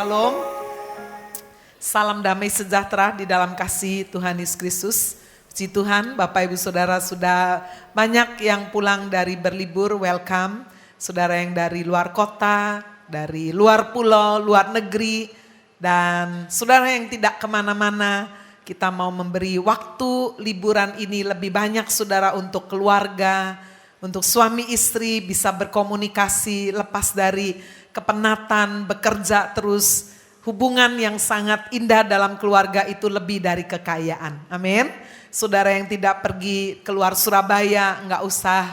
Shalom, salam damai sejahtera di dalam kasih Tuhan Yesus Kristus. Puji Tuhan, Bapak Ibu Saudara sudah banyak yang pulang dari berlibur, welcome. Saudara yang dari luar kota, dari luar pulau, luar negeri, dan saudara yang tidak kemana-mana, kita mau memberi waktu liburan ini lebih banyak saudara untuk keluarga, untuk suami istri bisa berkomunikasi lepas dari kepenatan, bekerja terus. Hubungan yang sangat indah dalam keluarga itu lebih dari kekayaan. Amin. Saudara yang tidak pergi keluar Surabaya, nggak usah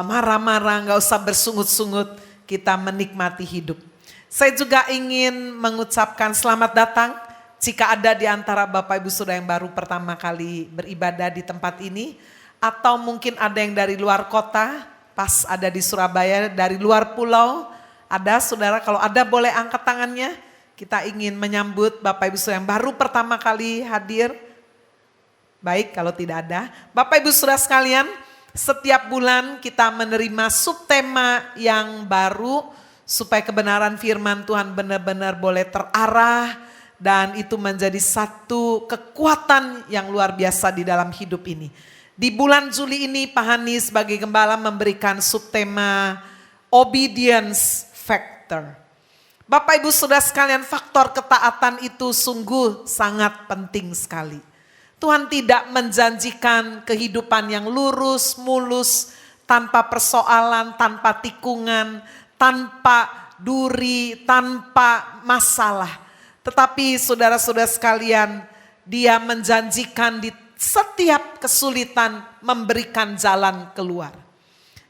marah-marah, nggak usah bersungut-sungut. Kita menikmati hidup. Saya juga ingin mengucapkan selamat datang. Jika ada di antara Bapak Ibu Saudara yang baru pertama kali beribadah di tempat ini, atau mungkin ada yang dari luar kota, pas ada di Surabaya, dari luar pulau, ada saudara, kalau ada boleh angkat tangannya. Kita ingin menyambut Bapak Ibu Saudara yang baru pertama kali hadir. Baik, kalau tidak ada. Bapak Ibu Saudara sekalian, setiap bulan kita menerima subtema yang baru supaya kebenaran firman Tuhan benar-benar boleh terarah dan itu menjadi satu kekuatan yang luar biasa di dalam hidup ini. Di bulan Juli ini Pak Hani sebagai gembala memberikan subtema obedience factor. Bapak Ibu Saudara sekalian, faktor ketaatan itu sungguh sangat penting sekali. Tuhan tidak menjanjikan kehidupan yang lurus, mulus, tanpa persoalan, tanpa tikungan, tanpa duri, tanpa masalah. Tetapi saudara-saudara sekalian, Dia menjanjikan di setiap kesulitan memberikan jalan keluar.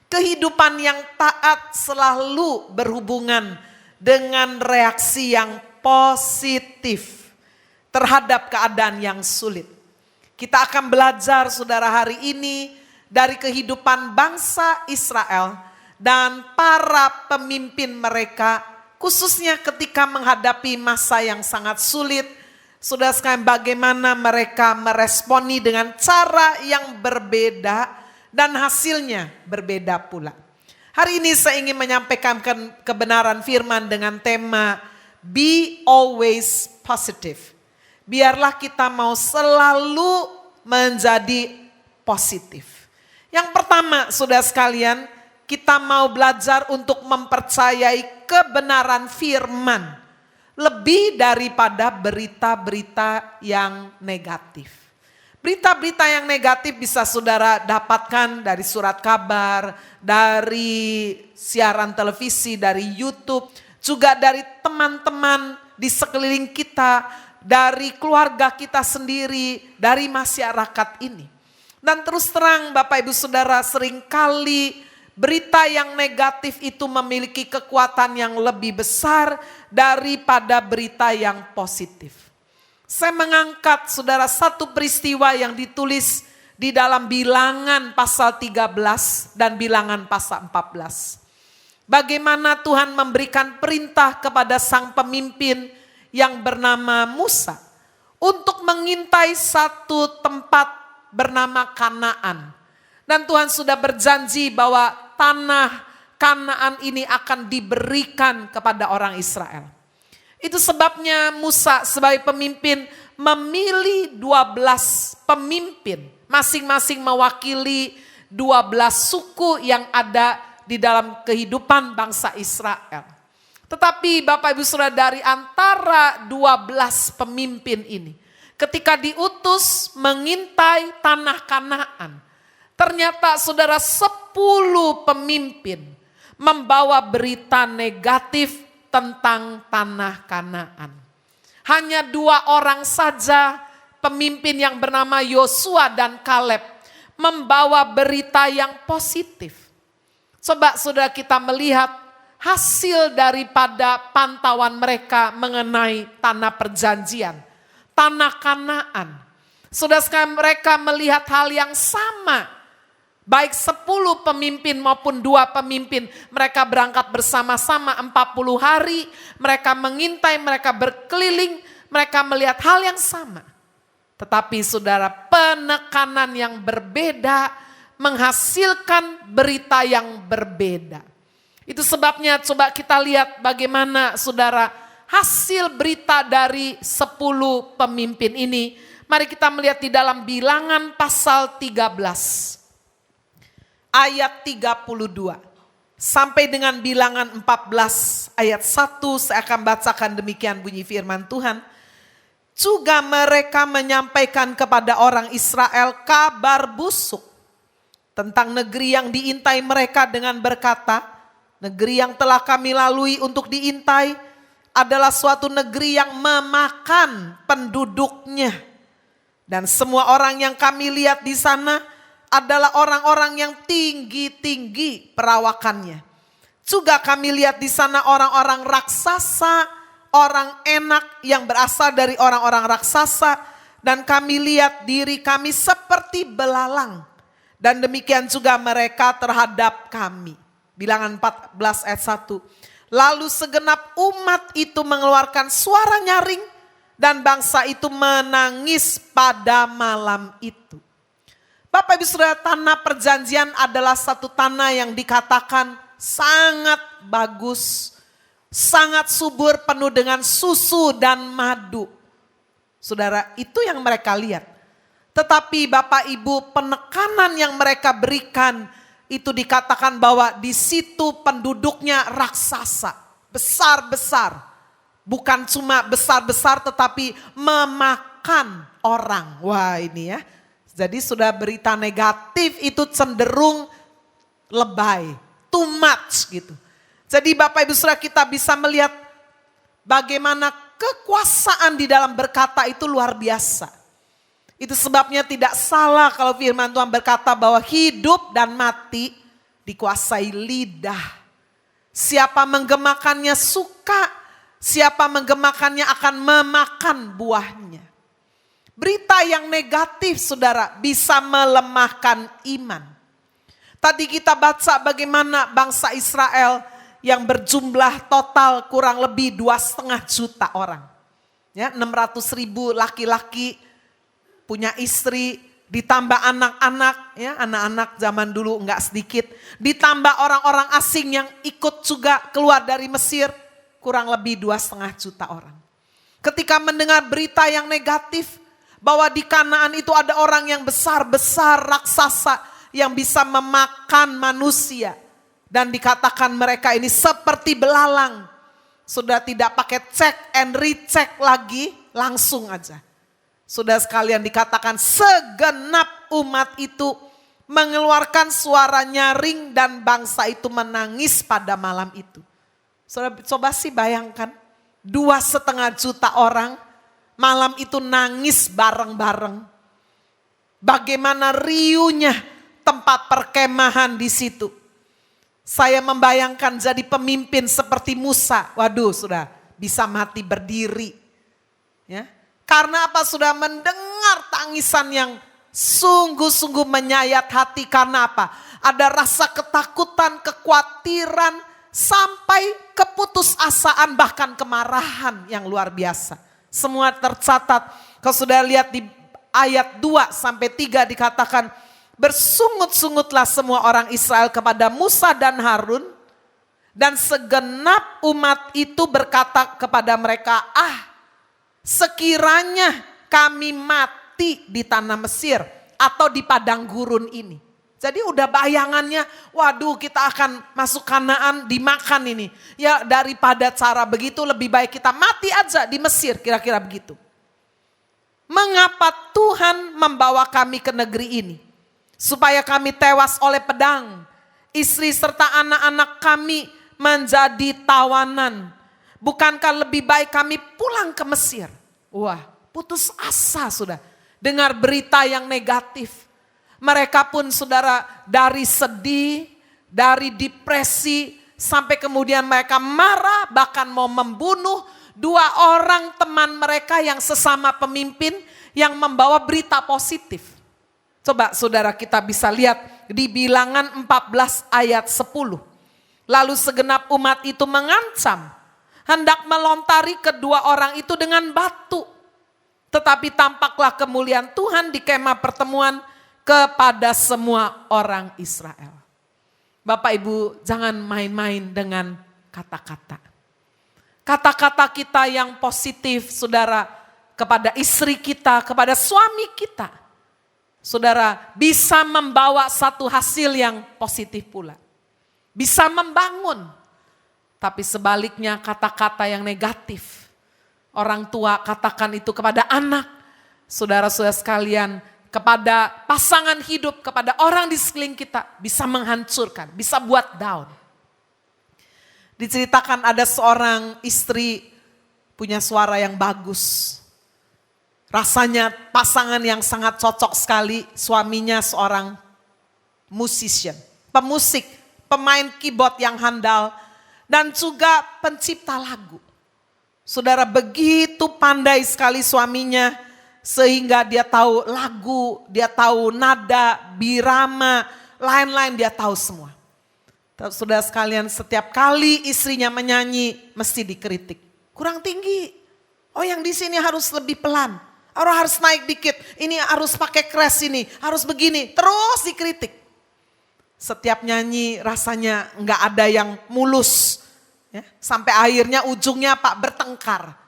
Kehidupan yang taat selalu berhubungan dengan reaksi yang positif terhadap keadaan yang sulit. Kita akan belajar saudara hari ini dari kehidupan bangsa Israel dan para pemimpin mereka, khususnya ketika menghadapi masa yang sangat sulit. Saudara sekalian, bagaimana mereka meresponi dengan cara yang berbeda dan hasilnya berbeda pula. Hari ini saya ingin menyampaikan kebenaran firman dengan tema Be Always Positive. Biarlah kita mau selalu menjadi positif. Yang pertama saudara sekalian, kita mau belajar untuk mempercayai kebenaran firman lebih daripada berita-berita yang negatif. Berita-berita yang negatif bisa saudara dapatkan dari surat kabar, dari siaran televisi, dari YouTube, juga dari teman-teman di sekeliling kita, dari keluarga kita sendiri, dari masyarakat ini. Dan terus terang Bapak Ibu Saudara, seringkali berita yang negatif itu memiliki kekuatan yang lebih besar daripada berita yang positif. Saya mengangkat saudara satu peristiwa yang ditulis di dalam Bilangan pasal 13 dan Bilangan pasal 14. Bagaimana Tuhan memberikan perintah kepada sang pemimpin yang bernama Musa untuk mengintai satu tempat bernama Kanaan. Dan Tuhan sudah berjanji bahwa tanah Kanaan ini akan diberikan kepada orang Israel. Itu sebabnya Musa sebagai pemimpin memilih 12 pemimpin. Masing-masing mewakili 12 suku yang ada di dalam kehidupan bangsa Israel. Tetapi Bapak Ibu Saudara, dari antara 12 pemimpin ini, ketika diutus mengintai tanah Kanaan, ternyata saudara 10 pemimpin membawa berita negatif tentang tanah Kanaan. Hanya 2 orang saja pemimpin yang bernama Yosua dan Kaleb membawa berita yang positif. Coba saudara kita melihat hasil daripada pantauan mereka mengenai tanah perjanjian, tanah Kanaan. Saudara sekalian, mereka melihat hal yang sama. Baik 10 pemimpin maupun 2 pemimpin, mereka berangkat bersama-sama 40 hari, mereka mengintai, mereka berkeliling, mereka melihat hal yang sama. Tetapi saudara, penekanan yang berbeda menghasilkan berita yang berbeda. Itu sebabnya coba kita lihat bagaimana saudara hasil berita dari 10 pemimpin ini, mari kita melihat di dalam Bilangan pasal 13 ayat 32 sampai dengan Bilangan 14 ayat 1. Saya akan bacakan demikian bunyi firman Tuhan. Juga mereka menyampaikan kepada orang Israel kabar busuk tentang negeri yang diintai mereka dengan berkata, negeri yang telah kami lalui untuk diintai adalah suatu negeri yang memakan penduduknya. Dan semua orang yang kami lihat di sana adalah orang-orang yang tinggi-tinggi perawakannya. Juga kami lihat di sana orang-orang raksasa, orang enak yang berasal dari orang-orang raksasa, dan kami lihat diri kami seperti belalang. Dan demikian juga mereka terhadap kami. Bilangan 14 ayat 1. Lalu segenap umat itu mengeluarkan suara nyaring dan bangsa itu menangis pada malam itu. Bapak Ibu Saudara, tanah perjanjian adalah satu tanah yang dikatakan sangat bagus, sangat subur, penuh dengan susu dan madu. Saudara, itu yang mereka lihat. Tetapi Bapak Ibu, penekanan yang mereka berikan itu dikatakan bahwa di situ penduduknya raksasa, besar-besar. Bukan cuma besar-besar tetapi memakan orang. Wah, ini ya. Jadi sudah berita negatif itu cenderung lebay, too much gitu. Jadi Bapak Ibu Saudara, kita bisa melihat bagaimana kekuasaan di dalam berkata itu luar biasa. Itu sebabnya tidak salah kalau firman Tuhan berkata bahwa hidup dan mati dikuasai lidah. Siapa menggemakannya suka, siapa menggemakannya akan memakan buahnya. Berita yang negatif saudara bisa melemahkan iman. Tadi kita baca bagaimana bangsa Israel yang berjumlah total kurang lebih 2,5 juta orang. Ya, 600.000 laki-laki punya istri, ditambah anak-anak, ya anak-anak zaman dulu enggak sedikit. Ditambah orang-orang asing yang ikut juga keluar dari Mesir, kurang lebih 2,5 juta orang. Ketika mendengar berita yang negatif, bahwa di Kanaan itu ada orang yang besar-besar raksasa yang bisa memakan manusia. Dan dikatakan mereka ini seperti belalang. Sudah tidak pakai check and recheck lagi, langsung aja. Sudah sekalian dikatakan segenap umat itu mengeluarkan suara nyaring dan bangsa itu menangis pada malam itu. Saudara coba sih bayangkan 2,5 juta orang malam itu nangis bareng-bareng. Bagaimana riuhnya tempat perkemahan di situ. Saya membayangkan jadi pemimpin seperti Musa. Waduh, sudah bisa mati berdiri. Ya. Karena apa? Sudah mendengar tangisan yang sungguh-sungguh menyayat hati. Karena apa? Ada rasa ketakutan, kekhawatiran, sampai keputusasaan, bahkan kemarahan yang luar biasa. Semua tercatat. Kalau sudah lihat di ayat 2-3 dikatakan, bersungut-sungutlah semua orang Israel kepada Musa dan Harun, dan segenap umat itu berkata kepada mereka, sekiranya kami mati di tanah Mesir atau di padang gurun ini. Jadi udah bayangannya, waduh kita akan masuk Kanaan dimakan ini. Ya daripada cara begitu lebih baik kita mati aja di Mesir, kira-kira begitu. Mengapa Tuhan membawa kami ke negeri ini? Supaya kami tewas oleh pedang. Istri serta anak-anak kami menjadi tawanan. Bukankah lebih baik kami pulang ke Mesir? Wah, putus asa sudah. Dengar berita yang negatif. Mereka pun saudara dari sedih, dari depresi, sampai kemudian mereka marah, bahkan mau membunuh 2 orang teman mereka yang sesama pemimpin yang membawa berita positif. Coba saudara kita bisa lihat di Bilangan 14 ayat 10. Lalu segenap umat itu mengancam, hendak melontari kedua orang itu dengan batu. Tetapi tampaklah kemuliaan Tuhan di kemah pertemuan kepada semua orang Israel. Bapak Ibu jangan main-main dengan kata-kata. kata-kata kita yang positif, saudara, kepada istri kita, kepada suami kita, saudara, bisa membawa satu hasil yang positif pula. Bisa membangun. Tapi sebaliknya kata-kata yang negatif, orang tua katakan itu kepada anak, saudara-saudara sekalian, kepada pasangan hidup, kepada orang di sekeliling kita, bisa menghancurkan, bisa buat down. Diceritakan ada seorang istri punya suara yang bagus. Rasanya pasangan yang sangat cocok sekali, suaminya seorang musician, pemusik, pemain keyboard yang handal, dan juga pencipta lagu. Saudara, begitu pandai sekali suaminya, sehingga dia tahu lagu, dia tahu nada, birama, lain-lain dia tahu semua. Saudara sekalian, setiap kali istrinya menyanyi mesti dikritik. Kurang tinggi. Oh, yang di sini harus lebih pelan. Harus naik dikit. Ini harus pakai crash ini, harus begini. Terus dikritik. Setiap nyanyi rasanya nggak ada yang mulus. Ya, sampai akhirnya ujungnya bertengkar.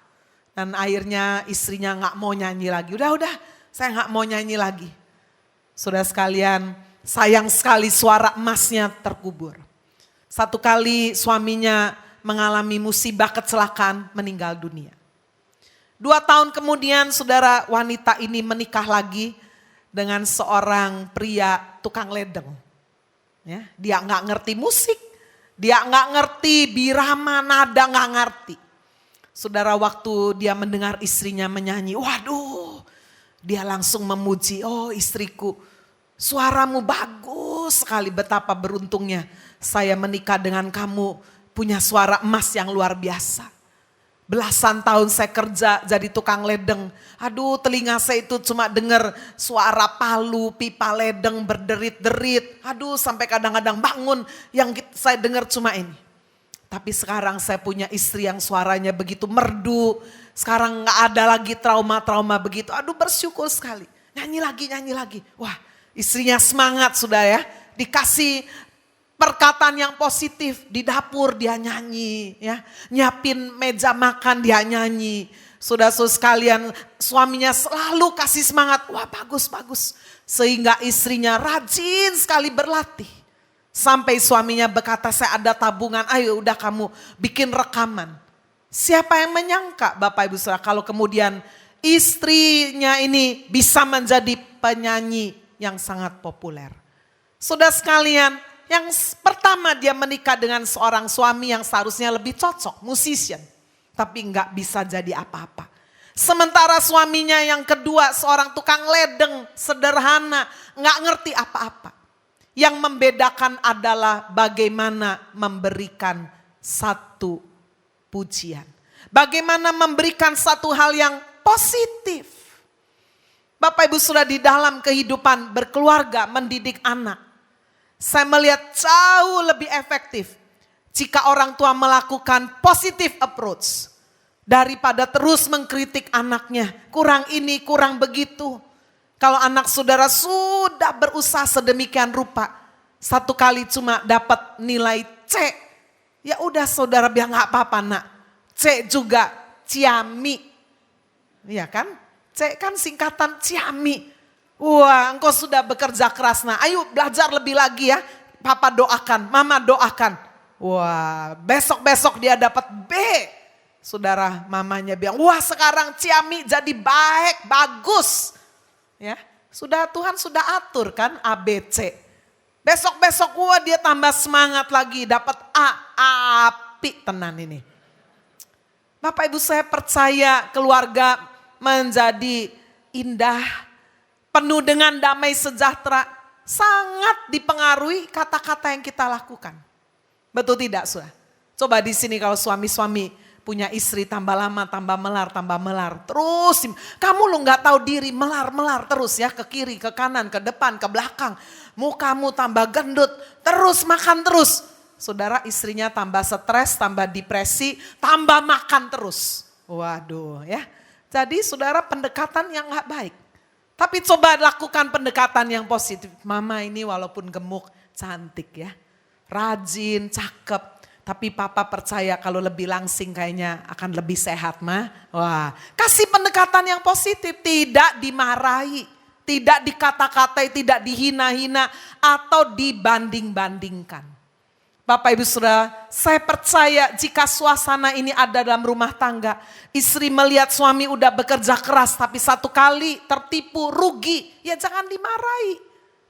Dan akhirnya istrinya nggak mau nyanyi lagi. Udah, saya nggak mau nyanyi lagi. Saudara sekalian, sayang sekali suara emasnya terkubur. Satu kali suaminya mengalami musibah kecelakaan, meninggal dunia. 2 tahun kemudian saudara, wanita ini menikah lagi dengan seorang pria tukang ledeng. Ya, dia nggak ngerti musik, dia nggak ngerti birama, nada, nggak ngerti. Saudara, waktu dia mendengar istrinya menyanyi, waduh, dia langsung memuji, oh istriku, suaramu bagus sekali, betapa beruntungnya saya menikah dengan kamu, punya suara emas yang luar biasa. Belasan tahun saya kerja jadi tukang ledeng. Aduh, telinga saya itu cuma dengar suara palu, pipa ledeng berderit-derit. Aduh, sampai kadang-kadang bangun yang saya dengar cuma ini. Tapi sekarang saya punya istri yang suaranya begitu merdu. Sekarang gak ada lagi trauma-trauma begitu. Aduh, bersyukur sekali. Nyanyi lagi. Wah, istrinya semangat sudah ya. Dikasih perkataan yang positif, di dapur dia nyanyi, ya, nyiapin meja makan dia nyanyi. Saudara-saudara sekalian, suaminya selalu kasih semangat, wah bagus. Sehingga istrinya rajin sekali berlatih. Sampai suaminya berkata, saya ada tabungan, ayo udah kamu bikin rekaman. Siapa yang menyangka Bapak Ibu Saudara kalau kemudian istrinya ini bisa menjadi penyanyi yang sangat populer. Saudara sekalian, yang pertama dia menikah dengan seorang suami yang seharusnya lebih cocok, musician. Tapi nggak bisa jadi apa-apa. Sementara suaminya yang kedua seorang tukang ledeng, sederhana, nggak ngerti apa-apa. Yang membedakan adalah bagaimana memberikan satu pujian. Bagaimana memberikan satu hal yang positif. Bapak Ibu sudah di dalam kehidupan berkeluarga, mendidik anak. Saya melihat jauh lebih efektif jika orang tua melakukan positive approach daripada terus mengkritik anaknya. Kurang ini, kurang begitu. Kalau anak saudara sudah berusaha sedemikian rupa, satu kali cuma dapat nilai C, ya udah saudara bilang nggak apa-apa nak. C juga ciami, iya kan? C kan singkatan ciami. Wah, engkau sudah bekerja keras. Nah, ayo belajar lebih lagi ya. Papa doakan, mama doakan. Wah, besok-besok dia dapat B. Saudara, mamanya bilang, wah sekarang ciami jadi baik, bagus. Ya, sudah Tuhan sudah atur kan A, B, C. Besok-besok wah dia tambah semangat lagi, dapat A, api tenan ini. Bapak Ibu saya percaya keluarga menjadi indah, penuh dengan damai sejahtera, sangat dipengaruhi kata-kata yang kita lakukan. Betul tidak, Saudara? Coba di sini kalau suami-suami punya istri tambah lama, tambah melar. Terus, kamu lu gak tahu diri, melar terus ya, ke kiri, ke kanan, ke depan, ke belakang. Mukamu tambah gendut, terus makan terus. Saudara, istrinya tambah stres, tambah depresi, tambah makan terus. Waduh ya. Jadi saudara, pendekatan yang gak baik. Tapi coba lakukan pendekatan yang positif. Mama ini walaupun gemuk, cantik ya. Rajin, cakep. Tapi papa percaya kalau lebih langsing kayaknya akan lebih sehat mah. Wah, kasih pendekatan yang positif, tidak dimarahi, tidak dikata-katai, tidak dihina-hina atau dibanding-bandingkan. Bapak Ibu Saudara, saya percaya jika suasana ini ada dalam rumah tangga, istri melihat suami udah bekerja keras tapi satu kali tertipu, rugi, ya jangan dimarahi.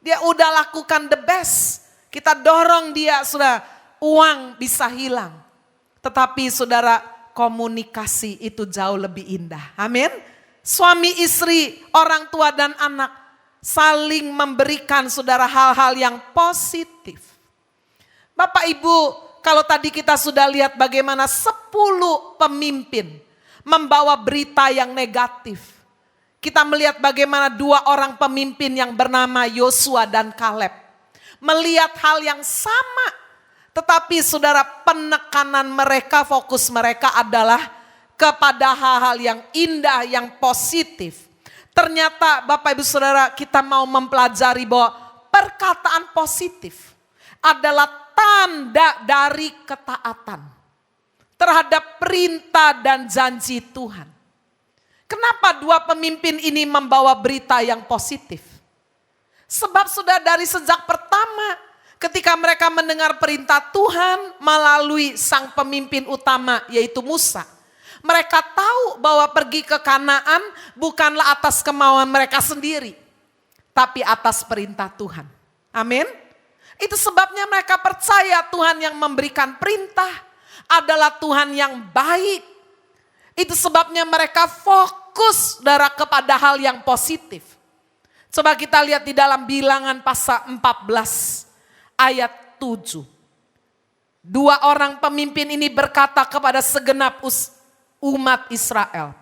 Dia udah lakukan the best. Kita dorong dia, Saudara, uang bisa hilang. Tetapi Saudara, komunikasi itu jauh lebih indah. Amin. Suami istri, orang tua dan anak saling memberikan Saudara hal-hal yang positif. Bapak Ibu, kalau tadi kita sudah lihat bagaimana 10 pemimpin membawa berita yang negatif. Kita melihat bagaimana 2 orang pemimpin yang bernama Yosua dan Kaleb melihat hal yang sama. Tetapi Saudara, penekanan mereka, fokus mereka adalah kepada hal-hal yang indah, yang positif. Ternyata Bapak Ibu Saudara, kita mau mempelajari bahwa perkataan positif adalah tanda dari ketaatan terhadap perintah dan janji Tuhan. Kenapa 2 pemimpin ini membawa berita yang positif? Sebab sudah dari sejak pertama ketika mereka mendengar perintah Tuhan melalui sang pemimpin utama yaitu Musa. Mereka tahu bahwa pergi ke Kanaan bukanlah atas kemauan mereka sendiri, tapi atas perintah Tuhan. Amin. Itu sebabnya mereka percaya Tuhan yang memberikan perintah adalah Tuhan yang baik. Itu sebabnya mereka fokus kepada hal yang positif. Coba kita lihat di dalam Bilangan pasal 14 ayat 7. 2 orang pemimpin ini berkata kepada segenap umat Israel.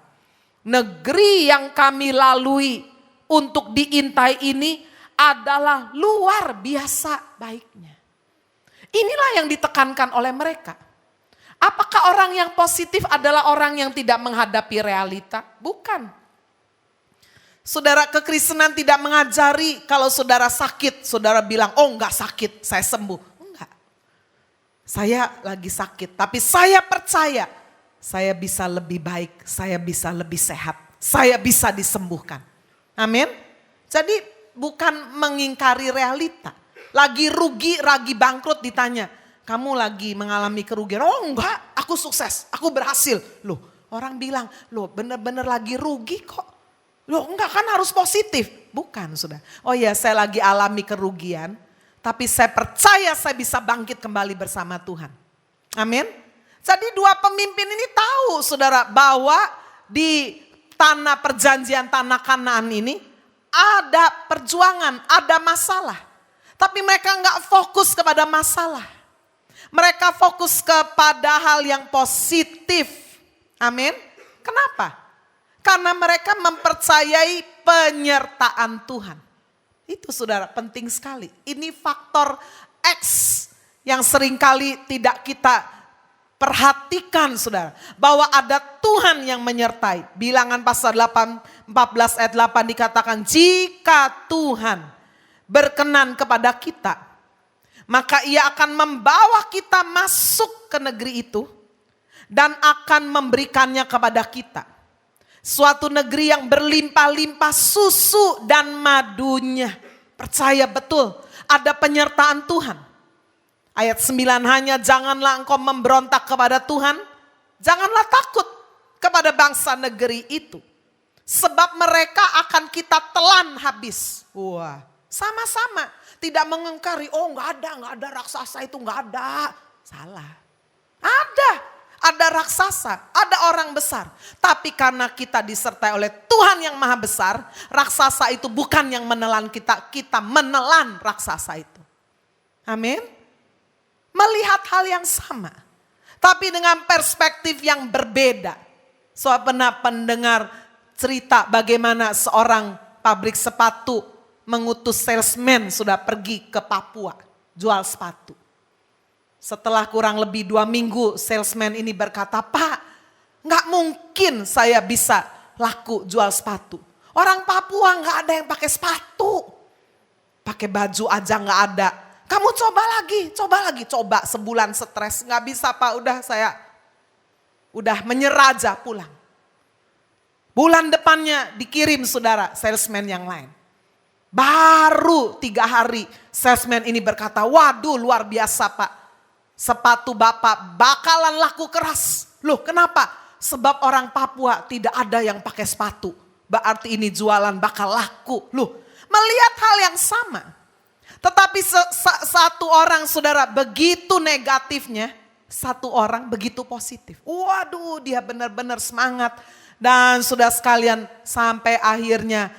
Negeri yang kami lalui untuk diintai ini adalah luar biasa baiknya. Inilah yang ditekankan oleh mereka. Apakah orang yang positif adalah orang yang tidak menghadapi realita? Bukan. Saudara, kekristenan tidak mengajari kalau saudara sakit, saudara bilang, oh enggak sakit, saya sembuh. Enggak. Saya lagi sakit, tapi saya percaya saya bisa lebih baik, saya bisa lebih sehat, saya bisa disembuhkan. Amin. Jadi bukan mengingkari realita. Lagi rugi, lagi bangkrut ditanya, kamu lagi mengalami kerugian? Oh enggak, aku sukses, aku berhasil. Loh, orang bilang, loh bener-bener lagi rugi kok. Loh enggak, kan harus positif. Bukan, sudah. Oh ya, saya lagi alami kerugian, tapi saya percaya saya bisa bangkit kembali bersama Tuhan. Amin. Jadi 2 pemimpin ini tahu, saudara, bahwa di tanah perjanjian, tanah Kanaan ini ada perjuangan, ada masalah. Tapi mereka enggak fokus kepada masalah. Mereka fokus kepada hal yang positif. Amin. Kenapa? Karena mereka mempercayai penyertaan Tuhan. Itu saudara penting sekali. Ini faktor X yang seringkali tidak kita perhatikan saudara. Bahwa ada Tuhan yang menyertai. Bilangan pasal 14 ayat 8 dikatakan, jika Tuhan berkenan kepada kita, maka ia akan membawa kita masuk ke negeri itu dan akan memberikannya kepada kita. Suatu negeri yang berlimpah-limpah susu dan madunya. Percaya betul ada penyertaan Tuhan. Ayat 9, hanya janganlah engkau memberontak kepada Tuhan. Janganlah takut kepada bangsa negeri itu. Sebab mereka akan kita telan habis. Wah, sama-sama. Tidak mengingkari, oh enggak ada raksasa itu, enggak ada. Salah. Ada raksasa, ada orang besar. Tapi karena kita disertai oleh Tuhan yang maha besar, raksasa itu bukan yang menelan kita, kita menelan raksasa itu. Amin. Melihat hal yang sama, tapi dengan perspektif yang berbeda. Saya pernah pendengar cerita bagaimana seorang pabrik sepatu mengutus salesman sudah pergi ke Papua jual sepatu. Setelah kurang lebih 2 minggu salesman ini berkata, Pak, gak mungkin saya bisa laku jual sepatu. Orang Papua gak ada yang pakai sepatu. Pakai baju aja gak ada. kamu coba lagi. Coba sebulan stres, gak bisa Pak, udah menyerah aja pulang. Bulan depannya dikirim saudara salesman yang lain. Baru 3 hari salesman ini berkata, waduh luar biasa Pak. Sepatu Bapak bakalan laku keras. Loh kenapa? Sebab orang Papua tidak ada yang pakai sepatu. Berarti ini jualan bakal laku. Loh, melihat hal yang sama. Tetapi satu orang saudara begitu negatifnya, satu orang begitu positif. Waduh dia benar-benar semangat. Dan sudah sekalian sampai akhirnya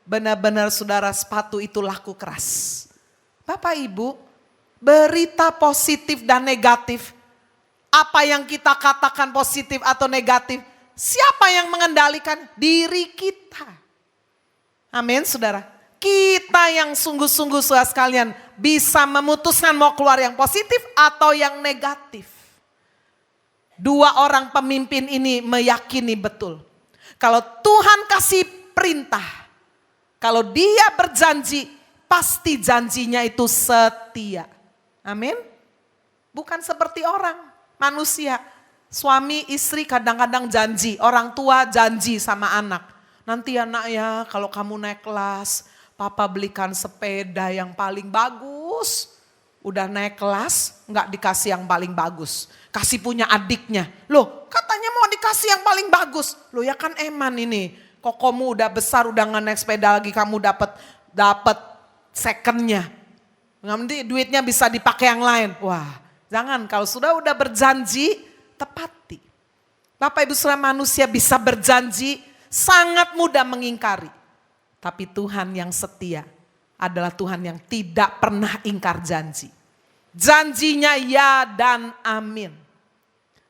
benar-benar saudara sepatu itu laku keras. Bapak Ibu, berita positif dan negatif. Apa yang kita katakan positif atau negatif, siapa yang mengendalikan? Diri kita. Amin saudara. Kita yang sungguh-sungguh saudara sekalian bisa memutuskan mau keluar yang positif atau yang negatif. 2 orang pemimpin ini meyakini betul. Kalau Tuhan kasih perintah, kalau dia berjanji, pasti janjinya itu setia. Amin. Bukan seperti orang, manusia. Suami istri kadang-kadang janji, orang tua janji sama anak. Nanti anak ya kalau kamu naik kelas, papa belikan sepeda yang paling bagus. Udah naik kelas, nggak dikasih yang paling bagus. Kasih punya adiknya. Loh katanya mau dikasih yang paling bagus. Loh ya kan eman ini. Kokomu udah besar, udah nggak naik sepeda lagi, kamu dapat secondnya. Nanti duitnya bisa dipakai yang lain. Wah jangan, kalau udah berjanji, tepati. Bapak Ibu saudara, manusia bisa berjanji, sangat mudah mengingkari. Tapi Tuhan yang setia adalah Tuhan yang tidak pernah ingkar janji. Janjinya ya dan amin.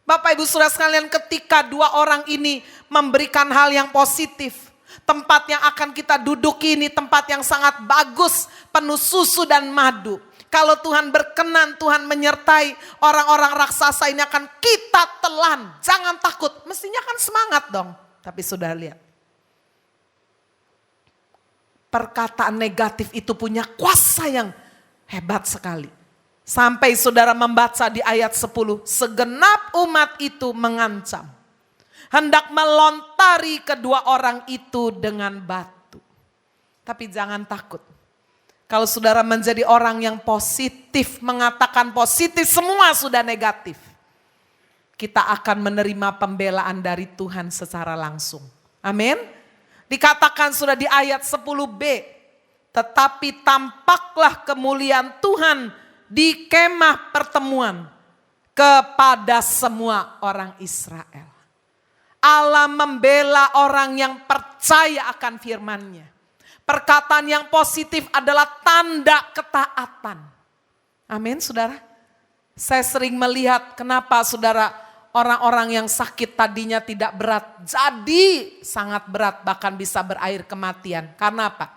Bapak Ibu saudara sekalian, ketika 2 orang ini memberikan hal yang positif. Tempat yang akan kita duduki ini tempat yang sangat bagus, penuh susu dan madu. Kalau Tuhan berkenan, Tuhan menyertai, orang-orang raksasa ini akan kita telan. Jangan takut, mestinya kan semangat dong. Tapi sudah lihat. Perkataan negatif itu punya kuasa yang hebat sekali. Sampai saudara membaca di ayat 10, segenap umat itu mengancam. Hendak melontari kedua orang itu dengan batu. Tapi jangan takut. Kalau saudara menjadi orang yang positif, mengatakan positif, semua sudah negatif. Kita akan menerima pembelaan dari Tuhan secara langsung. Amin. Dikatakan sudah di ayat 10b. Tetapi tampaklah kemuliaan Tuhan di kemah pertemuan kepada semua orang Israel. Allah membela orang yang percaya akan firman-Nya. Perkataan yang positif adalah tanda ketaatan. Amin saudara. Saya sering melihat kenapa saudara orang-orang yang sakit tadinya tidak berat. Jadi sangat berat, bahkan bisa berakhir kematian. Karena apa?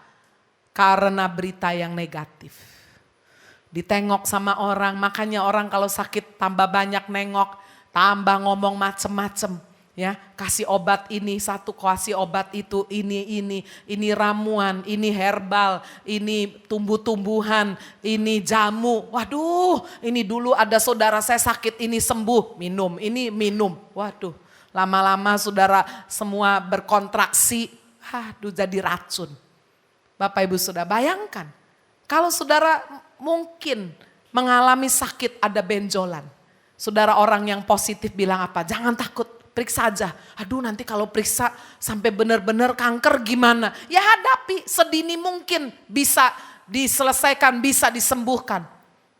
Karena berita yang negatif. Ditengok sama orang, makanya orang kalau sakit tambah banyak nengok, tambah ngomong macem-macem. Ya, kasih obat ini satu, kasih obat itu, ini ramuan, ini herbal, ini tumbuh-tumbuhan, ini jamu. Waduh, ini dulu ada saudara saya sakit, ini sembuh, minum, ini minum. Waduh, lama-lama saudara semua berkontraksi, aduh jadi racun. Bapak Ibu saudara bayangkan, kalau saudara mungkin mengalami sakit ada benjolan. Saudara orang yang positif bilang apa? Jangan takut. Periksa aja, aduh nanti kalau periksa sampai benar-benar kanker gimana? Ya hadapi, sedini mungkin bisa diselesaikan, bisa disembuhkan.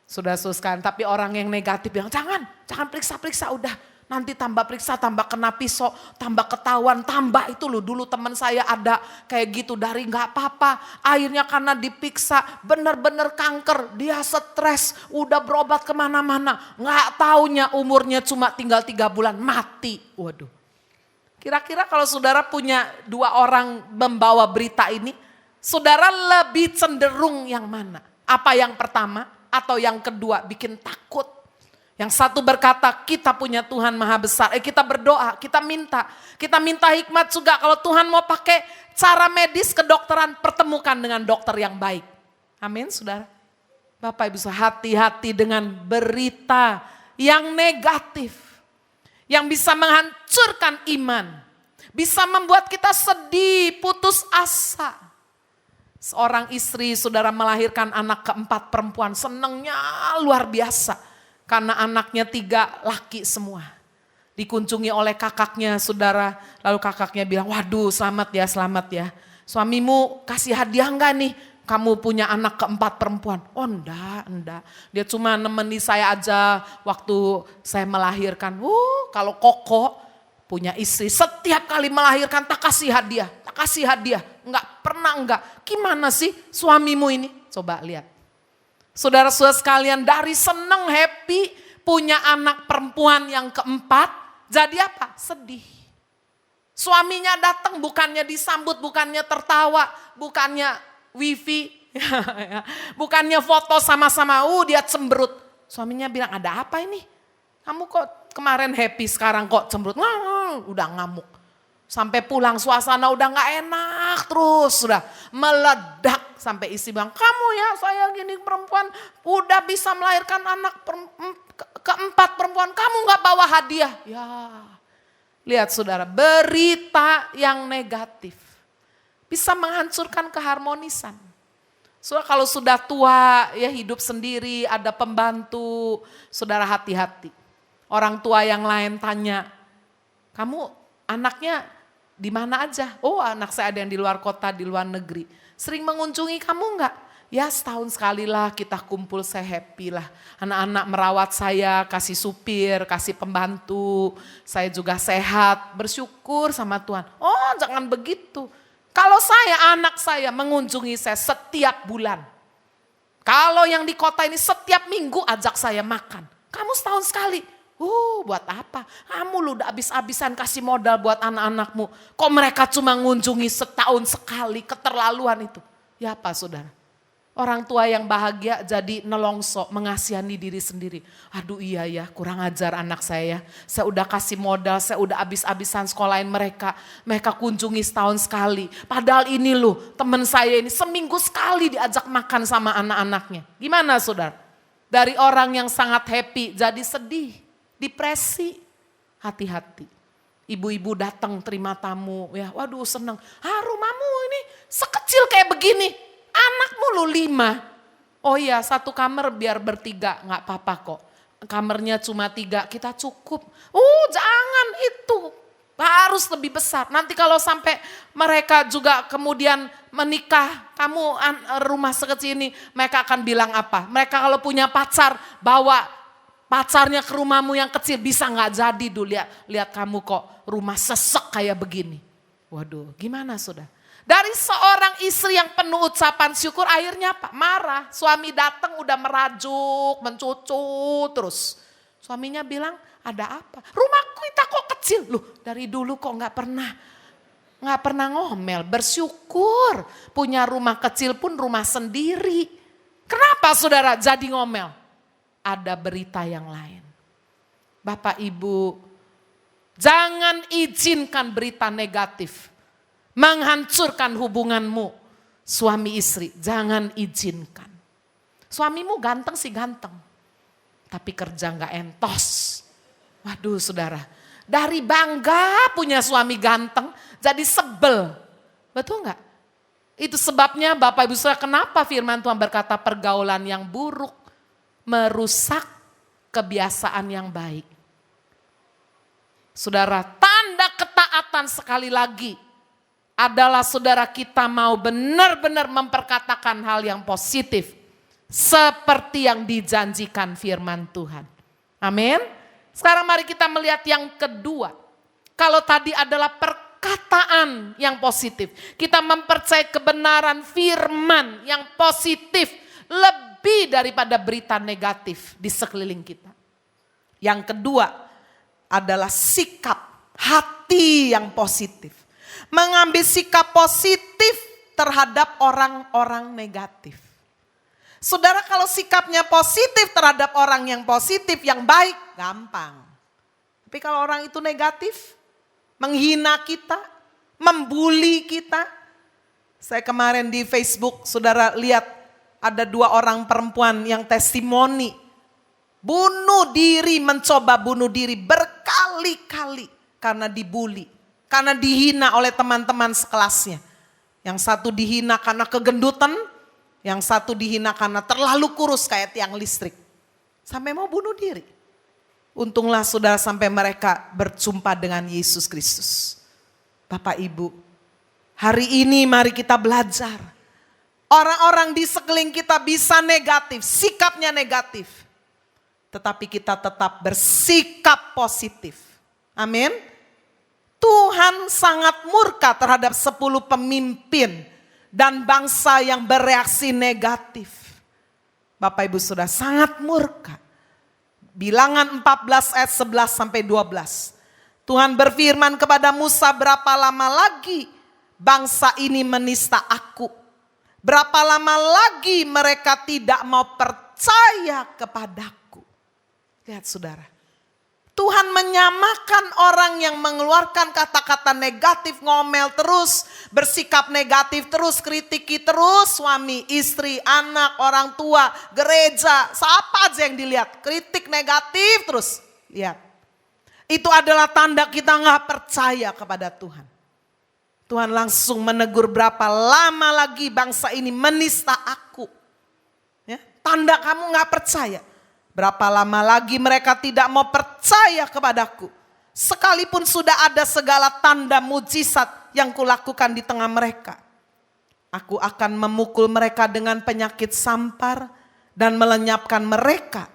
Sudah suskan, tapi orang yang negatif bilang jangan periksa-periksa udah. Nanti tambah periksa, tambah kena pisau, tambah ketahuan, tambah itu loh. Dulu teman saya ada kayak gitu dari gak apa-apa. Akhirnya karena dipiksa benar-benar kanker, dia stres, udah berobat kemana-mana. Gak taunya umurnya cuma tinggal 3 bulan, mati. Waduh. Kira-kira kalau saudara punya 2 orang membawa berita ini, saudara lebih cenderung yang mana? Apa yang pertama atau yang kedua bikin takut? Yang satu berkata kita punya Tuhan maha besar. Kita berdoa, kita minta hikmat juga. Kalau Tuhan mau pakai cara medis kedokteran, pertemukan dengan dokter yang baik. Amin saudara. Bapak Ibu hati-hati dengan berita yang negatif. Yang bisa menghancurkan iman. Bisa membuat kita sedih, putus asa. Seorang istri saudara melahirkan anak keempat perempuan. Senangnya luar biasa. Karena anaknya 3 laki semua. Dikunjungi oleh kakaknya saudara. Lalu kakaknya bilang, waduh selamat ya. Suamimu kasih hadiah enggak nih? Kamu punya anak keempat perempuan. Oh enggak. Dia cuma nemeni saya aja waktu saya melahirkan. Kalau Koko punya istri setiap kali melahirkan tak kasih hadiah. Enggak pernah enggak. Gimana sih suamimu ini? Coba lihat. Saudara-saudara sekalian dari seneng happy punya anak perempuan yang keempat. Jadi apa? Sedih. Suaminya datang bukannya disambut, bukannya tertawa, bukannya wifi, bukannya foto sama-sama, dia cemberut. Suaminya bilang, ada apa ini? Kamu kok kemarin happy, sekarang kok cemberut? Udah ngamuk. Sampai pulang suasana udah gak enak terus, sudah meledak. Sampai istri bilang, kamu ya saya gini perempuan, udah bisa melahirkan anak keempat perempuan, kamu gak bawa hadiah? Ya, lihat saudara, berita yang negatif bisa menghancurkan keharmonisan. Saudara kalau sudah tua ya hidup sendiri, ada pembantu, saudara hati-hati. Orang tua yang lain tanya, kamu anaknya di mana aja? Oh anak saya ada yang di luar kota, di luar negeri. Sering mengunjungi kamu enggak? Ya setahun sekali lah kita kumpul, saya happy lah. Anak-anak merawat saya, kasih supir, kasih pembantu. Saya juga sehat, bersyukur sama Tuhan. Oh jangan begitu. Kalau anak saya mengunjungi saya setiap bulan. Kalau yang di kota ini setiap minggu ajak saya makan. Kamu setahun sekali. Buat apa? Kamu lu udah habis-habisan kasih modal buat anak-anakmu. Kok mereka cuma ngunjungi setahun sekali, keterlaluan itu. Ya apa saudara? Orang tua yang bahagia jadi nelongso, mengasihani diri sendiri. Aduh iya ya, kurang ajar anak saya. Saya udah kasih modal, saya udah habis-habisan sekolahin mereka. Mereka kunjungi setahun sekali. Padahal ini loh, teman saya ini seminggu sekali diajak makan sama anak-anaknya. Gimana saudara? Dari orang yang sangat happy jadi sedih, depresi. Hati-hati. Ibu-ibu datang terima tamu, ya waduh seneng. Rumahmu ini sekecil kayak begini. Anakmu lu 5. Oh iya 1 kamar biar bertiga, gak apa-apa kok. Kamarnya cuma 3, kita cukup. Jangan itu, harus lebih besar. Nanti kalau sampai mereka juga kemudian menikah, kamu rumah sekecil ini, mereka akan bilang apa? Mereka kalau punya pacar, bawa pacarnya ke rumahmu yang kecil, bisa gak jadi dulu. Lihat kamu kok rumah sesek kayak begini. Waduh gimana saudara? Dari seorang istri yang penuh ucapan syukur akhirnya apa? Marah. Suami datang udah merajuk, mencucu terus. Suaminya bilang ada apa? Rumah kita kok kecil. Loh dari dulu kok gak pernah ngomel. Bersyukur punya rumah kecil pun rumah sendiri. Kenapa saudara jadi ngomel? Ada berita yang lain. Bapak Ibu jangan izinkan berita negatif menghancurkan hubunganmu suami istri, jangan izinkan. Suamimu ganteng sih ganteng, tapi kerja gak entos. Waduh saudara, dari bangga punya suami ganteng jadi sebel, betul gak? Itu sebabnya Bapak Ibu saudara kenapa firman Tuhan berkata pergaulan yang buruk merusak kebiasaan yang baik. Saudara, tanda ketaatan sekali lagi adalah saudara kita mau benar-benar memperkatakan hal yang positif. Seperti yang dijanjikan firman Tuhan. Amin. Sekarang mari kita melihat yang kedua. Kalau tadi adalah perkataan yang positif. Kita mempercayai kebenaran firman yang positif. Lebih daripada berita negatif di sekeliling kita. Yang kedua adalah sikap hati yang positif. Mengambil sikap positif terhadap orang-orang negatif. Saudara kalau sikapnya positif terhadap orang yang positif, yang baik, gampang. Tapi kalau orang itu negatif, menghina kita, membuli kita. Saya kemarin di Facebook, saudara lihat Ada 2 orang perempuan yang testimoni. Bunuh diri, mencoba bunuh diri berkali-kali karena dibully. Karena dihina oleh teman-teman sekelasnya. Yang satu dihina karena kegendutan, yang satu dihina karena terlalu kurus kayak tiang listrik. Sampai mau bunuh diri. Untunglah saudara sampai mereka berjumpa dengan Yesus Kristus. Bapak Ibu, hari ini mari kita belajar. Orang-orang di sekeliling kita bisa negatif, sikapnya negatif. Tetapi kita tetap bersikap positif. Amin. Tuhan sangat murka terhadap 10 pemimpin dan bangsa yang bereaksi negatif. Bapak Ibu sudah sangat murka. Bilangan 14 ayat 11 sampai 12. Tuhan berfirman kepada Musa, berapa lama lagi bangsa ini menista aku? Berapa lama lagi mereka tidak mau percaya kepadaku? Lihat saudara. Tuhan menyamakan orang yang mengeluarkan kata-kata negatif, ngomel terus, bersikap negatif terus, kritiki terus, suami, istri, anak, orang tua, gereja, siapa aja yang dilihat, kritik negatif terus. Lihat, itu adalah tanda kita gak percaya kepada Tuhan. Tuhan langsung menegur, berapa lama lagi bangsa ini menista aku. Ya, tanda kamu gak percaya. Berapa lama lagi mereka tidak mau percaya kepadaku. Sekalipun sudah ada segala tanda mujizat yang kulakukan di tengah mereka. Aku akan memukul mereka dengan penyakit sampar dan melenyapkan mereka.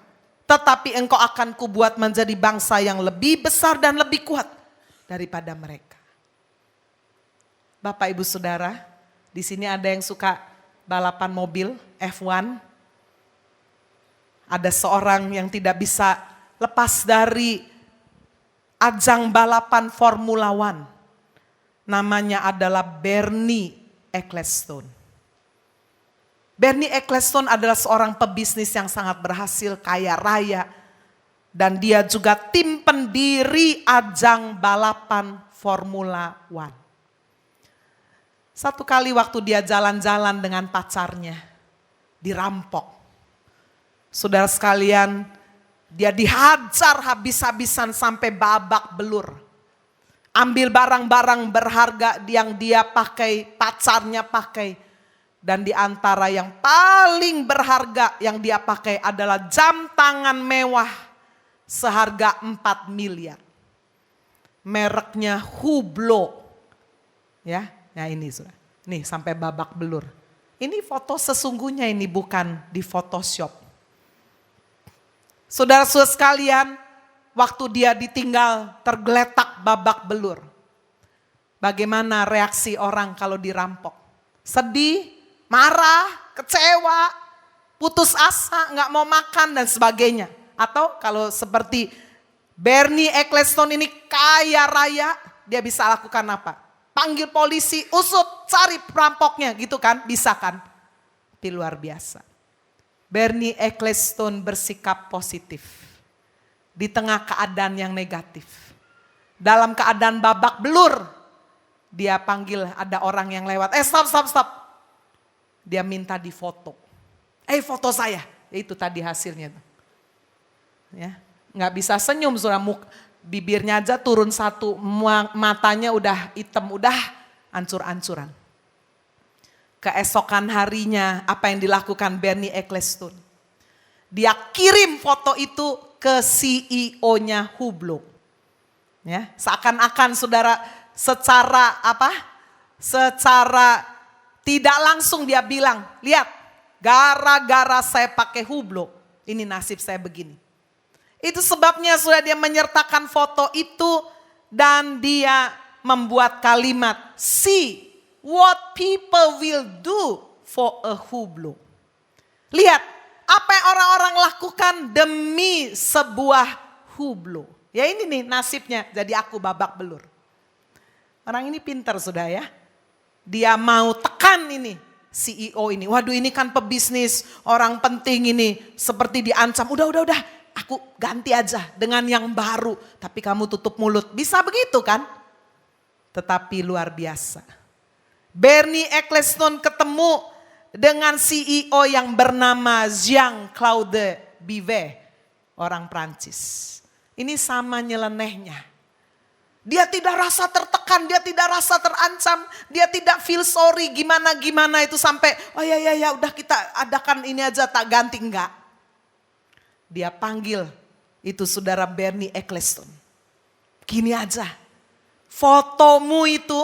Tetapi engkau akan kubuat menjadi bangsa yang lebih besar dan lebih kuat daripada mereka. Bapak Ibu Saudara, di sini ada yang suka balapan mobil F1. Ada seorang yang tidak bisa lepas dari ajang balapan Formula One. Namanya adalah Bernie Ecclestone. Bernie Ecclestone adalah seorang pebisnis yang sangat berhasil, kaya raya. Dan dia juga tim pendiri ajang balapan Formula One. Satu kali waktu dia jalan-jalan dengan pacarnya, dirampok. Saudara sekalian, dia dihajar habis-habisan sampai babak belur. Ambil barang-barang berharga yang dia pakai, pacarnya pakai. Dan di antara yang paling berharga yang dia pakai adalah jam tangan mewah seharga 4 miliar. Mereknya Hublot. Ya, nah ini sudah. Nih sampai babak belur. Ini foto sesungguhnya, ini bukan di Photoshop. Saudara-saudara sekalian, waktu dia ditinggal tergeletak babak belur. Bagaimana reaksi orang kalau dirampok? Sedih, marah, kecewa, putus asa, gak mau makan dan sebagainya. Atau kalau seperti Bernie Ecclestone ini kaya raya, dia bisa lakukan apa? Panggil polisi, usut, cari perampoknya gitu kan, bisa kan? Itu luar biasa. Bernie Ecclestone bersikap positif di tengah keadaan yang negatif. Dalam keadaan babak belur, dia panggil ada orang yang lewat. Stop. Dia minta difoto. Foto saya. Itu tadi hasilnya. Ya, nggak bisa senyum, sudah bibirnya aja turun satu, matanya udah hitam, udah ancur-ancuran. Keesokan harinya apa yang dilakukan Bernie Ecclestone? Dia kirim foto itu ke CEO-nya Hublot. Ya, seakan-akan saudara secara tidak langsung dia bilang, lihat, gara-gara saya pakai Hublot, ini nasib saya begini. Itu sebabnya sudah dia menyertakan foto itu dan dia membuat kalimat, see what people will do for a Hublot. Lihat apa yang orang-orang lakukan demi sebuah Hublot. Ya ini nih nasibnya, jadi aku babak belur. Orang ini pintar sudah ya. Dia mau tekan ini CEO ini. Waduh ini kan pebisnis, orang penting ini seperti diancam. Udah, aku ganti aja dengan yang baru. Tapi kamu tutup mulut, bisa begitu kan? Tetapi luar biasa. Bernie Ecclestone ketemu dengan CEO yang bernama Jean-Claude Bivet, orang Prancis. Ini sama nyelenehnya. Dia tidak rasa tertekan, dia tidak rasa terancam, dia tidak feel sorry gimana itu sampai oh ya udah kita adakan ini aja tak ganti, enggak. Dia panggil itu saudara Bernie Ecclestone. Gini aja, fotomu itu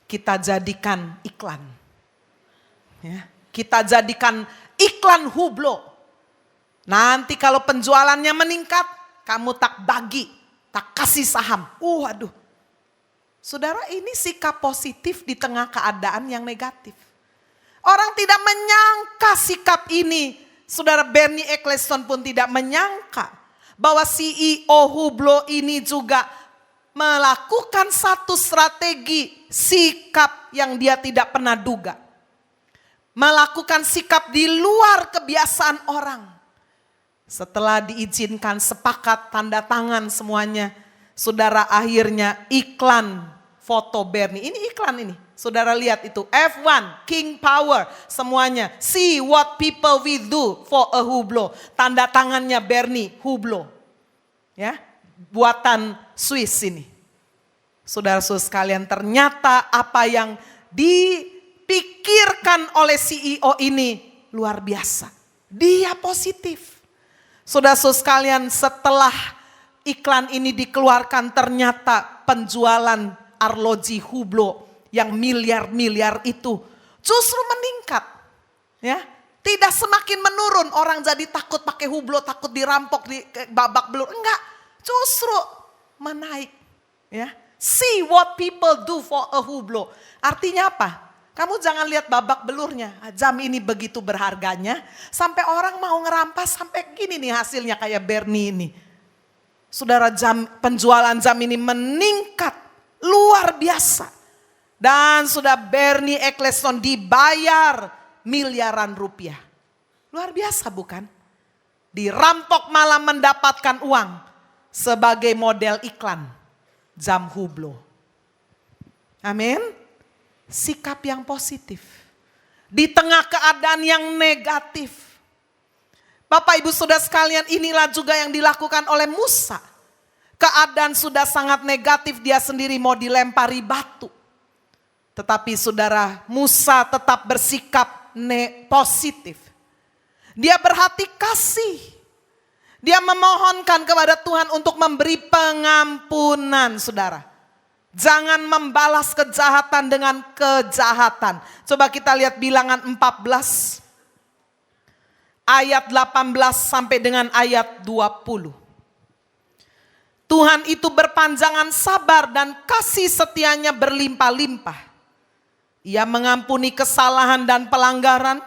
kita jadikan iklan. Ya, kita jadikan iklan Hublot. Nanti kalau penjualannya meningkat, kamu tak bagi, tak kasih saham. Waduh. Saudara, ini sikap positif di tengah keadaan yang negatif. Orang tidak menyangka sikap ini. Saudara Bernie Ecclestone pun tidak menyangka bahwa CEO Hublot ini juga melakukan satu strategi sikap yang dia tidak pernah duga. Melakukan sikap di luar kebiasaan orang. Setelah diizinkan sepakat tanda tangan semuanya, saudara akhirnya iklan foto Bernie. Ini iklan ini, saudara lihat itu F1, King Power, semuanya. See what people will do for a Hublot. Tanda tangannya Bernie Hublot. Ya, buatan Swiss ini. Saudara-saudara sekalian, ternyata apa yang dipikirkan oleh CEO ini luar biasa. Dia positif. Saudara-saudara sekalian, setelah iklan ini dikeluarkan, ternyata penjualan arloji Hublot yang miliar-miliar itu justru meningkat. Ya, tidak semakin menurun, orang jadi takut pakai Hublot, takut dirampok, di babak belur. Enggak, justru menaik. Ya, see what people do for a Hublot. Artinya apa? Kamu jangan lihat babak belurnya. Jam ini begitu berharganya. Sampai orang mau ngerampas sampai gini nih hasilnya kayak Bernie ini. Saudara, penjualan jam ini meningkat luar biasa. Dan sudah Bernie Ecclestone dibayar miliaran rupiah. Luar biasa bukan? Dirampok malah mendapatkan uang sebagai model iklan jam Hublot. Amin. Sikap yang positif di tengah keadaan yang negatif. Bapak Ibu Saudara sekalian, inilah juga yang dilakukan oleh Musa. Keadaan sudah sangat negatif, dia sendiri mau dilempari batu. Tetapi saudara, Musa tetap bersikap positif. Dia berhati kasih. Dia memohonkan kepada Tuhan untuk memberi pengampunan, saudara. Jangan membalas kejahatan dengan kejahatan. Coba kita lihat Bilangan 14 ayat 18 sampai dengan ayat 20. Tuhan itu berpanjangan sabar dan kasih setianya berlimpah-limpah. Ia mengampuni kesalahan dan pelanggaran,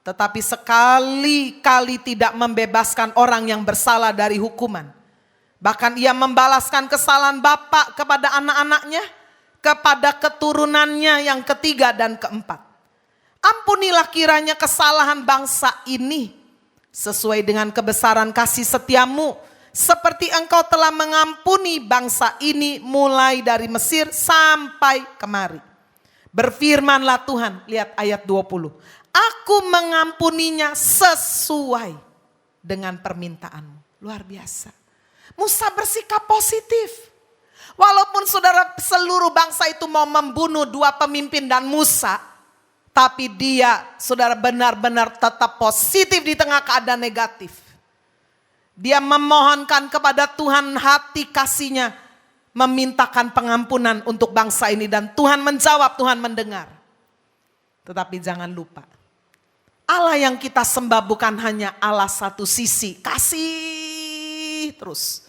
tetapi sekali-kali tidak membebaskan orang yang bersalah dari hukuman. Bahkan ia membalaskan kesalahan bapak kepada anak-anaknya, kepada keturunannya yang ketiga dan keempat. Ampunilah kiranya kesalahan bangsa ini sesuai dengan kebesaran kasih setiamu, seperti engkau telah mengampuni bangsa ini mulai dari Mesir sampai kemari. Berfirmanlah Tuhan, lihat ayat 20. Aku mengampuninya sesuai dengan permintaanmu. Luar biasa. Musa bersikap positif. Walaupun saudara seluruh bangsa itu mau membunuh dua pemimpin dan Musa, tapi dia saudara benar-benar tetap positif di tengah keadaan negatif. Dia memohonkan kepada Tuhan hati kasihnya, memintakan pengampunan untuk bangsa ini dan Tuhan menjawab, Tuhan mendengar. Tetapi jangan lupa, Allah yang kita sembah bukan hanya Allah satu sisi, kasih terus.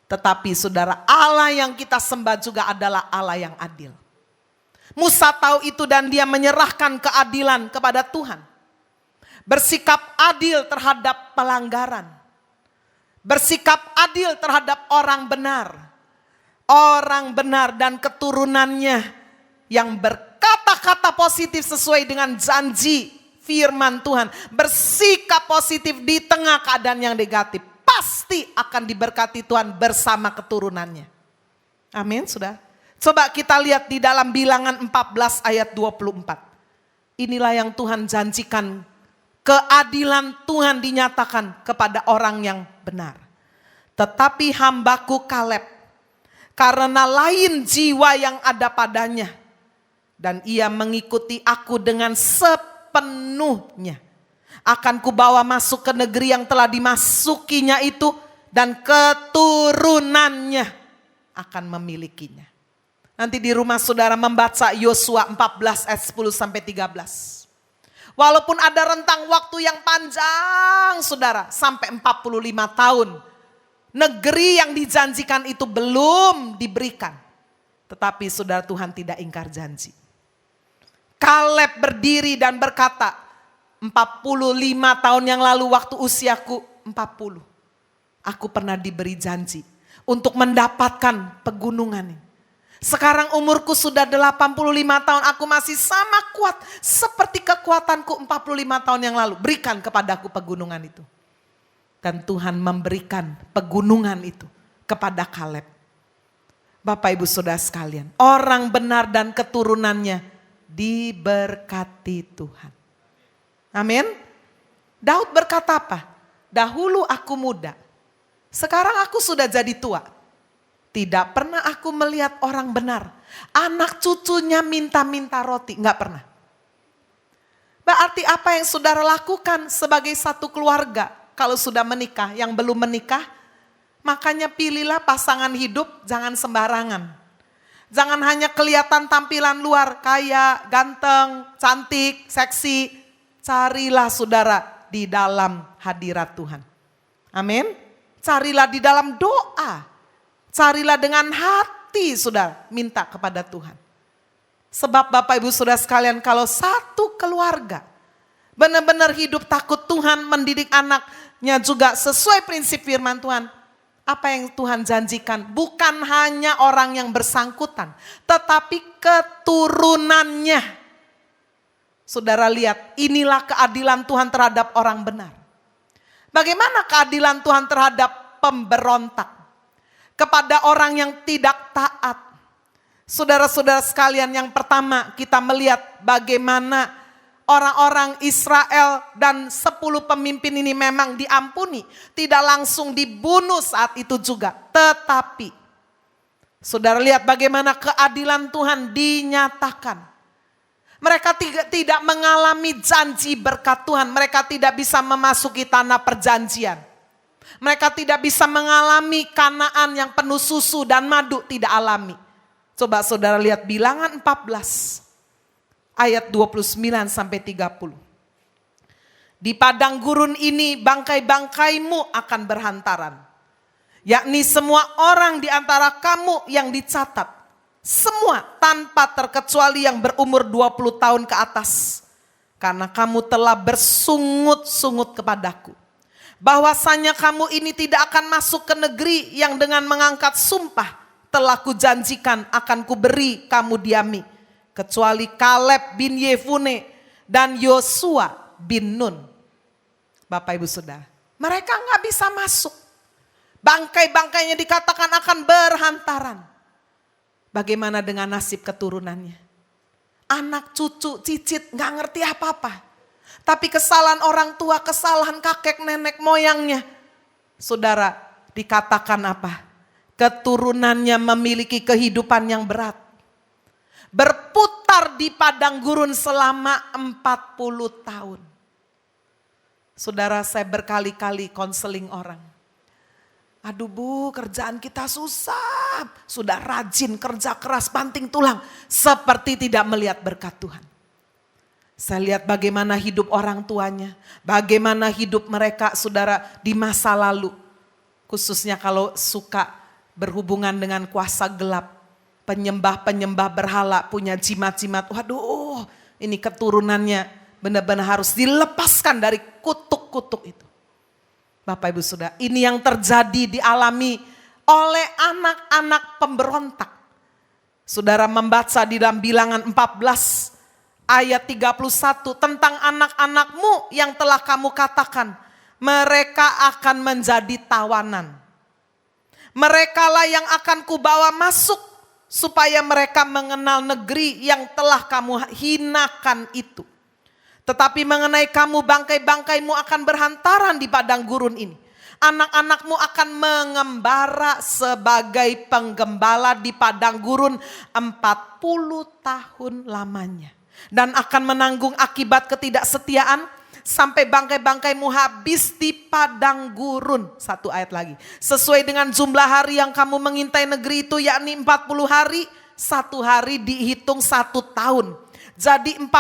Tetapi saudara, Allah yang kita sembah juga adalah Allah yang adil. Musa tahu itu dan dia menyerahkan keadilan kepada Tuhan. Bersikap adil terhadap pelanggaran. Bersikap adil terhadap orang benar. Orang benar dan keturunannya yang berkata-kata positif sesuai dengan janji firman Tuhan. Bersikap positif di tengah keadaan yang negatif. Pasti akan diberkati Tuhan bersama keturunannya. Amin, sudah. Coba kita lihat di dalam Bilangan 14 ayat 24. Inilah yang Tuhan janjikan. Keadilan Tuhan dinyatakan kepada orang yang benar. Tetapi hambaku Kaleb, karena lain jiwa yang ada padanya, dan ia mengikuti aku dengan sepenuhnya, akan kubawa masuk ke negeri yang telah dimasukinya itu, dan keturunannya akan memilikinya. Nanti di rumah saudara membaca Yosua 14 ayat 10 sampai 13. Walaupun ada rentang waktu yang panjang saudara, sampai 45 tahun. Negeri yang dijanjikan itu belum diberikan. Tetapi saudara, Tuhan tidak ingkar janji. Kaleb berdiri dan berkata, 45 tahun yang lalu waktu usiaku 40. Aku pernah diberi janji untuk mendapatkan pegunungan ini. Sekarang umurku sudah 85 tahun, aku masih sama kuat seperti kekuatanku 45 tahun yang lalu. Berikan kepadaku pegunungan itu. Dan Tuhan memberikan pegunungan itu kepada Kaleb. Bapak ibu saudara sekalian, orang benar dan keturunannya diberkati Tuhan. Amin. Daud berkata apa? Dahulu aku muda, sekarang aku sudah jadi tua. Tidak pernah aku melihat orang benar, anak cucunya minta-minta roti, enggak pernah. Berarti apa yang saudara lakukan sebagai satu keluarga kalau sudah menikah, yang belum menikah, makanya pilihlah pasangan hidup jangan sembarangan. Jangan hanya kelihatan tampilan luar, kaya, ganteng, cantik, seksi. Carilah saudara di dalam hadirat Tuhan. Amin. Carilah di dalam doa. Carilah dengan hati saudara, minta kepada Tuhan. Sebab Bapak Ibu Saudara sekalian, kalau satu keluarga benar-benar hidup takut Tuhan, mendidik anaknya juga sesuai prinsip firman Tuhan. Apa yang Tuhan janjikan bukan hanya orang yang bersangkutan, tetapi keturunannya. Saudara lihat, inilah keadilan Tuhan terhadap orang benar. Bagaimana keadilan Tuhan terhadap pemberontak? Kepada orang yang tidak taat. Saudara-saudara sekalian, yang pertama kita melihat bagaimana orang-orang Israel dan 10 pemimpin ini memang diampuni. Tidak langsung dibunuh saat itu juga. Tetapi saudara lihat bagaimana keadilan Tuhan dinyatakan. Mereka tidak mengalami janji berkat Tuhan. Mereka tidak bisa memasuki tanah perjanjian. Mereka tidak bisa mengalami Kanaan yang penuh susu dan madu, tidak alami. Coba saudara lihat Bilangan 14 ayat 29 sampai 30. Di padang gurun ini bangkai-bangkaimu akan berhantaran. Yakni semua orang di antara kamu yang dicatat. Semua tanpa terkecuali yang berumur 20 tahun ke atas. Karena kamu telah bersungut-sungut kepadaku. Bahwasanya kamu ini tidak akan masuk ke negeri yang dengan mengangkat sumpah telah kujanjikan akan kuberi kamu diami. Kecuali Kaleb bin Yefune dan Yosua bin Nun. Bapak ibu saudara, mereka gak bisa masuk. Bangkai-bangkainya dikatakan akan berhantaran. Bagaimana dengan nasib keturunannya? Anak, cucu, cicit gak ngerti apa-apa. Tapi kesalahan orang tua, kesalahan kakek nenek moyangnya. Saudara, dikatakan apa? Keturunannya memiliki kehidupan yang berat. Berputar di padang gurun selama 40 tahun. Saudara, saya berkali-kali konseling orang. Aduh bu, kerjaan kita susah. Sudah rajin, kerja keras, banting tulang. Seperti tidak melihat berkat Tuhan. Saya lihat bagaimana hidup orang tuanya, bagaimana hidup mereka saudara di masa lalu. Khususnya kalau suka berhubungan dengan kuasa gelap, penyembah-penyembah berhala, punya jimat-jimat. Waduh, ini keturunannya benar-benar harus dilepaskan dari kutuk-kutuk itu. Bapak ibu saudara, ini yang terjadi dialami oleh anak-anak pemberontak. Saudara membaca di dalam Bilangan 14 ayat 31 tentang anak-anakmu yang telah kamu katakan, mereka akan menjadi tawanan. Merekalah yang akan kubawa masuk supaya mereka mengenal negeri yang telah kamu hinakan itu. Tetapi mengenai kamu, bangkai-bangkaimu akan berhantaran di padang gurun ini. Anak-anakmu akan mengembara sebagai penggembala di padang gurun 40 tahun lamanya. Dan akan menanggung akibat ketidaksetiaan sampai bangkai-bangkaimu habis di padang gurun. Satu ayat lagi. Sesuai dengan jumlah hari yang kamu mengintai negeri itu, yakni 40 hari, satu hari dihitung 1 tahun. Jadi 40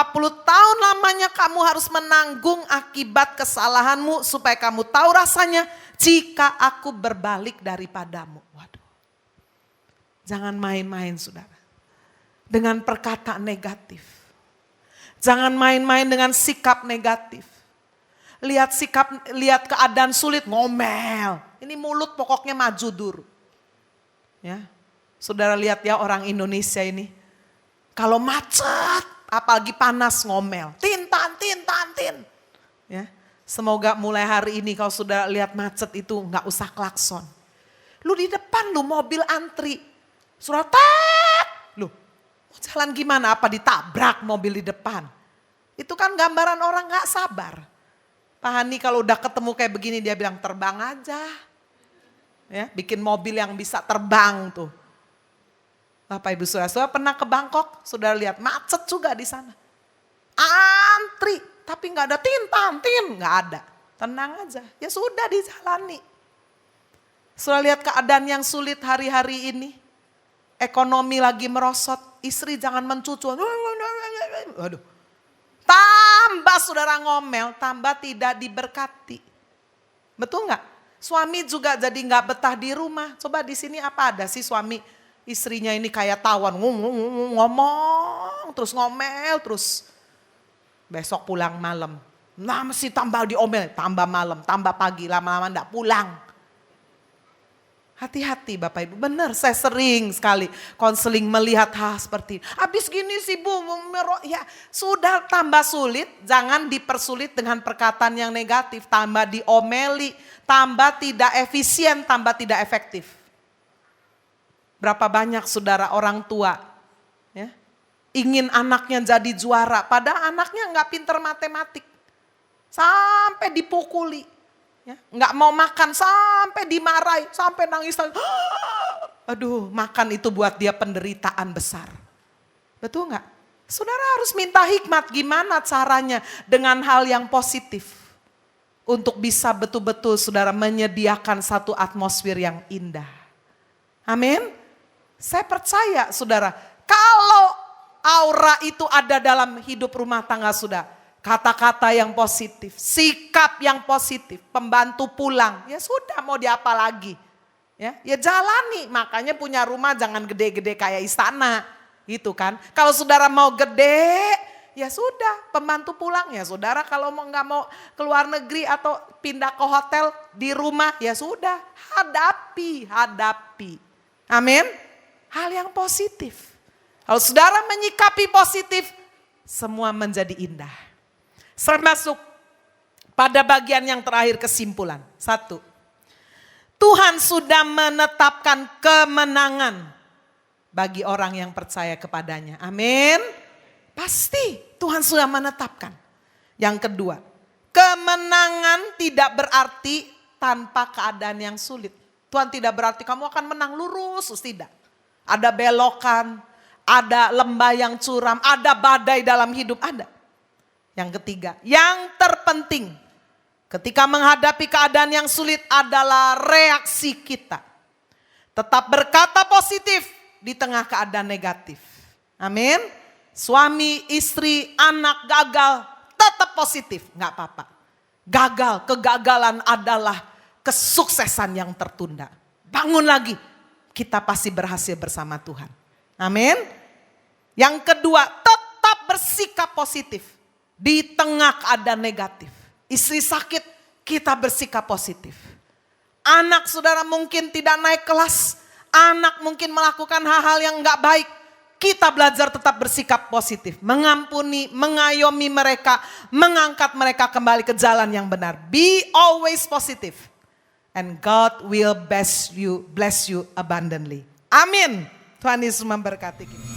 tahun lamanya kamu harus menanggung akibat kesalahanmu supaya kamu tahu rasanya jika aku berbalik daripadamu. Waduh. Jangan main-main saudara. Dengan perkataan negatif. Jangan main-main dengan sikap negatif. Lihat keadaan sulit, ngomel. Ini mulut pokoknya maju dulu. Ya. Saudara lihat ya orang Indonesia ini. Kalau macet, apalagi panas ngomel. Tin. Ya. Semoga mulai hari ini kalau sudah lihat macet itu nggak usah klakson. Lu di depan lu mobil antri. Surat lu mau jalan gimana, apa ditabrak mobil di depan. Itu kan gambaran orang nggak sabar. Pak Hani kalau udah ketemu kayak begini dia bilang terbang aja. Ya, bikin mobil yang bisa terbang tuh. Bapak Ibu Saudara pernah ke Bangkok, sudah lihat macet juga di sana. Antri, tapi nggak ada tin, nggak ada. Tenang aja, ya sudah dijalani. Sudah lihat keadaan yang sulit hari-hari ini. Ekonomi lagi merosot, istri jangan mencucu. Waduh. Tambah saudara ngomel, tambah tidak diberkati. Betul nggak? Suami juga jadi nggak betah di rumah. Coba di sini apa ada sih suami istrinya ini kayak tawon, ngomong terus ngomel terus. Besok pulang malam, nah mesti tambah diomel, tambah malam, tambah pagi, lama-lama enggak pulang. Hati-hati Bapak Ibu, benar saya sering sekali konseling melihat hal seperti ini. Habis gini sih Bu, ya sudah tambah sulit, jangan dipersulit dengan perkataan yang negatif, tambah diomeli, tambah tidak efisien, tambah tidak efektif. Berapa banyak saudara orang tua ya, ingin anaknya jadi juara, padahal anaknya nggak pinter matematik. Sampai dipukuli, ya, nggak mau makan sampai dimarahi, sampai nangis. Aduh, makan itu buat dia penderitaan besar. Betul nggak? Saudara harus minta hikmat gimana caranya dengan hal yang positif. Untuk bisa betul-betul saudara menyediakan satu atmosfer yang indah. Amin. Saya percaya saudara, kalau aura itu ada dalam hidup rumah tangga saudara, kata-kata yang positif, sikap yang positif, pembantu pulang, ya sudah mau diapa lagi. Ya jalani, makanya punya rumah jangan gede-gede kayak istana, gitu kan. Kalau saudara mau gede, ya sudah pembantu pulang, ya saudara kalau nggak mau keluar negeri atau pindah ke hotel di rumah, ya sudah hadapi. Amin. Hal yang positif. Kalau saudara menyikapi positif, semua menjadi indah. Saya masuk pada bagian yang terakhir kesimpulan. 1. Tuhan sudah menetapkan kemenangan bagi orang yang percaya kepadanya. Amin. Pasti Tuhan sudah menetapkan. Yang kedua, kemenangan tidak berarti tanpa keadaan yang sulit. Tuhan tidak berarti kamu akan menang lurus, tidak. Ada belokan, ada lembah yang curam, ada badai dalam hidup, ada. Yang ketiga, yang terpenting ketika menghadapi keadaan yang sulit adalah reaksi kita. Tetap berkata positif di tengah keadaan negatif. Amin. Suami, istri, anak gagal, tetap positif, gak apa-apa. Kegagalan adalah kesuksesan yang tertunda. Bangun lagi. Kita pasti berhasil bersama Tuhan. Amin. Yang kedua, tetap bersikap positif di tengah keadaan negatif. Istri sakit, kita bersikap positif. Anak saudara mungkin tidak naik kelas, anak mungkin melakukan hal-hal yang enggak baik. Kita belajar tetap bersikap positif, mengampuni, mengayomi mereka, mengangkat mereka kembali ke jalan yang benar. Be always positive. And God will bless you abundantly. Amin. Tuhan Yesus memberkati kita.